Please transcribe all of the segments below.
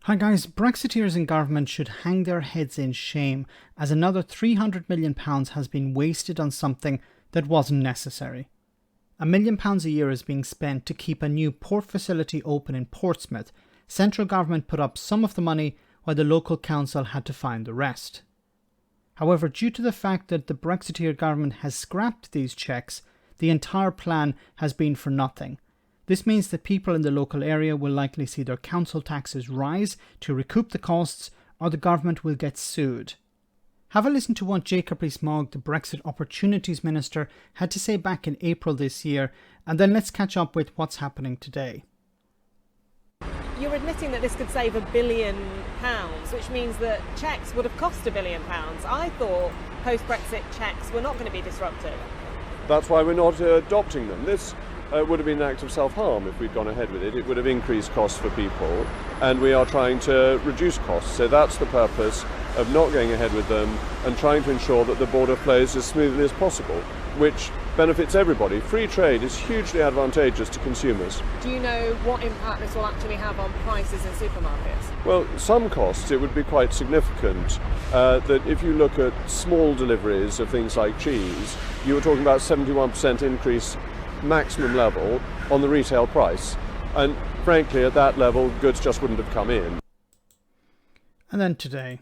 Hi guys, Brexiteers in government should hang their heads in shame as another £300 million has been wasted on something that wasn't necessary. £1 million a year is being spent to keep a new port facility open in Portsmouth. Central government put up some of the money while the local council had to find the rest. However, due to the fact that the Brexiteer government has scrapped these cheques, the entire plan has been for nothing. This means that people in the local area will likely see their council taxes rise to recoup the costs, or the government will get sued. Have a listen to what Jacob Rees-Mogg, the Brexit Opportunities Minister, had to say back in April this year, and then let's catch up with what's happening today. You're admitting that this could save £1 billion, which means that cheques would have cost £1 billion. I thought post-Brexit cheques were not going to be disruptive. That's why we're not adopting them. This would have been an act of self-harm if we'd gone ahead with it. It would have increased costs for people, and we are trying to reduce costs. So that's the purpose of not going ahead with them and trying to ensure that the border flows as smoothly as possible, which benefits everybody. Free trade is hugely advantageous to consumers. Do you know what impact this will actually have on prices in supermarkets? Well, some costs it would be quite significant. That if you look at small deliveries of things like cheese, you were talking about 71% increase maximum level on the retail price. And frankly, at that level, goods just wouldn't have come in. And then today.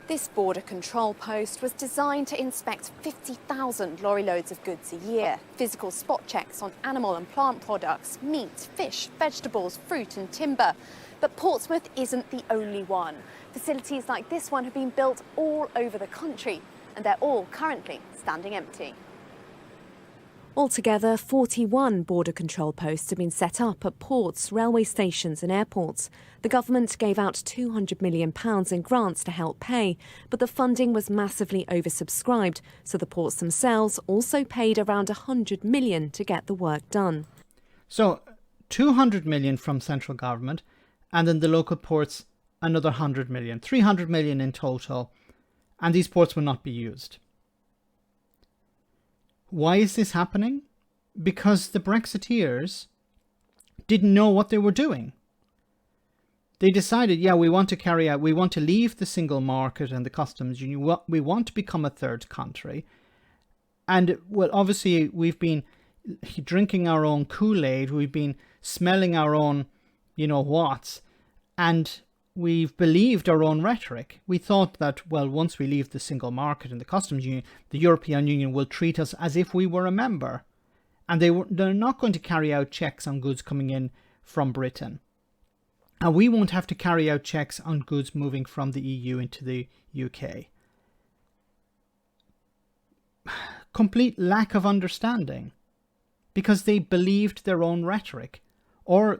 This border control post was designed to inspect 50,000 lorry loads of goods a year. Physical spot checks on animal and plant products, meat, fish, vegetables, fruit and timber. But Portsmouth isn't the only one. Facilities like this one have been built all over the country, and they're all currently standing empty. Altogether, 41 border control posts have been set up at ports, railway stations and airports. The government gave out £200 million in grants to help pay, but the funding was massively oversubscribed, so the ports themselves also paid around £100 million to get the work done. So, 200 million from central government, and then the local ports another 100 million, 300 million in total, and these ports will not be used. Why is this happening? Because the Brexiteers didn't know what they were doing. They decided, yeah, we want to leave the single market and the customs union. We want to become a third country. And, well, obviously, we've been drinking our own Kool-Aid. We've been smelling our own, whats. And we've believed our own rhetoric. We thought that, well, once we leave the single market and the customs union, the European Union will treat us as if we were a member. And they're not going to carry out checks on goods coming in from Britain. And we won't have to carry out checks on goods moving from the EU into the UK. Complete lack of understanding. Because they believed their own rhetoric. Or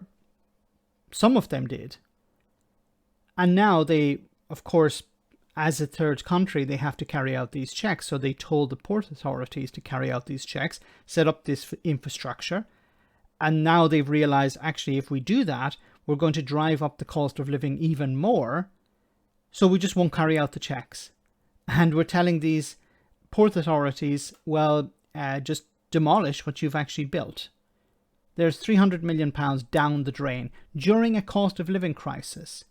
some of them did. And now they, of course, as a third country, they have to carry out these checks. So they told the port authorities to carry out these checks, set up this infrastructure. And now they've realized, actually, if we do that, we're going to drive up the cost of living even more. So we just won't carry out the checks. And we're telling these port authorities, well, just demolish what you've actually built. There's £300 million down the drain during a cost of living crisis,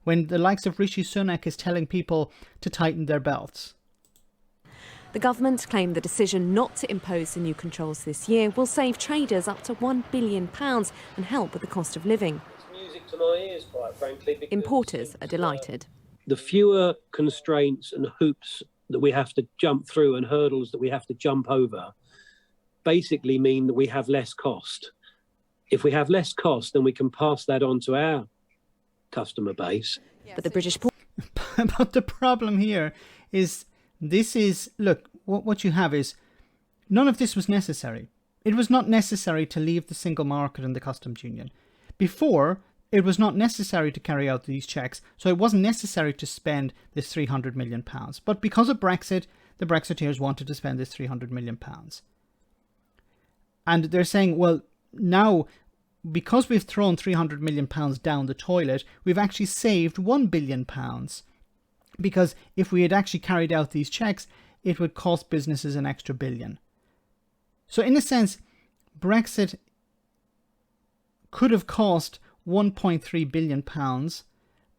when the likes of Rishi Sunak is telling people to tighten their belts. The government claimed the decision not to impose the new controls this year will save traders up to £1 billion and help with the cost of living. It's music to my ears, quite frankly. Importers are delighted. The fewer constraints and hoops that we have to jump through and hurdles that we have to jump over basically mean that we have less cost. If we have less cost, then we can pass that on to our customer base. But the British But the problem here is, look, what you have is, none of this was necessary. It was not necessary to leave the single market and the customs union. Before, it was not necessary to carry out these checks, so it wasn't necessary to spend this £300 million. But because of Brexit, the Brexiteers wanted to spend this £300 million. And they're saying, well, now, because we've thrown £300 million down the toilet, we've actually saved £1 billion. Because if we had actually carried out these checks, it would cost businesses an extra billion. So in a sense, Brexit could have cost £1.3 billion,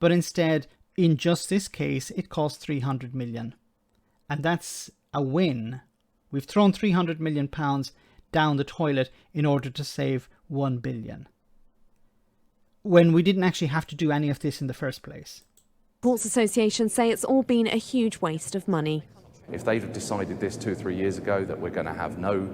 but instead, in just this case, it cost 300 million. And that's a win. We've thrown 300 million pounds down the toilet in order to save 1 billion. When we didn't actually have to do any of this in the first place. Ports associations say it's all been a huge waste of money. If they'd have decided this 2 or 3 years ago that we're going to have no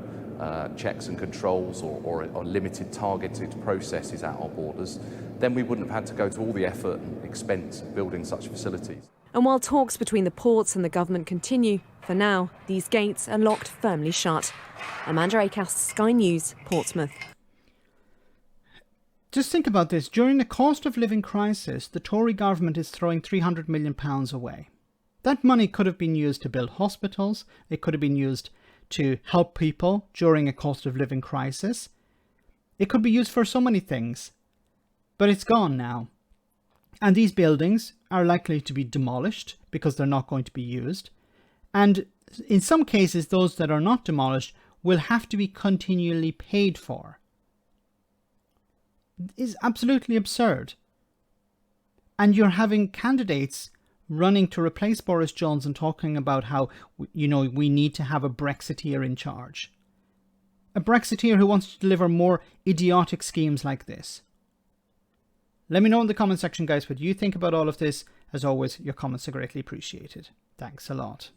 checks and controls or limited targeted processes at our borders, then we wouldn't have had to go to all the effort and expense of building such facilities. And while talks between the ports and the government continue, for now, these gates are locked firmly shut. Amanda Acast, Sky News, Portsmouth. Just think about this. During the cost of living crisis, the Tory government is throwing £300 million away. That money could have been used to build hospitals. It could have been used to help people during a cost of living crisis. It could be used for so many things. But it's gone now. And these buildings are likely to be demolished because they're not going to be used. And in some cases, those that are not demolished will have to be continually paid for. It is absolutely absurd. And you're having candidates running to replace Boris Johnson talking about how, we need to have a Brexiteer in charge. A Brexiteer who wants to deliver more idiotic schemes like this. Let me know in the comment section, guys, what you think about all of this. As always, your comments are greatly appreciated. Thanks a lot.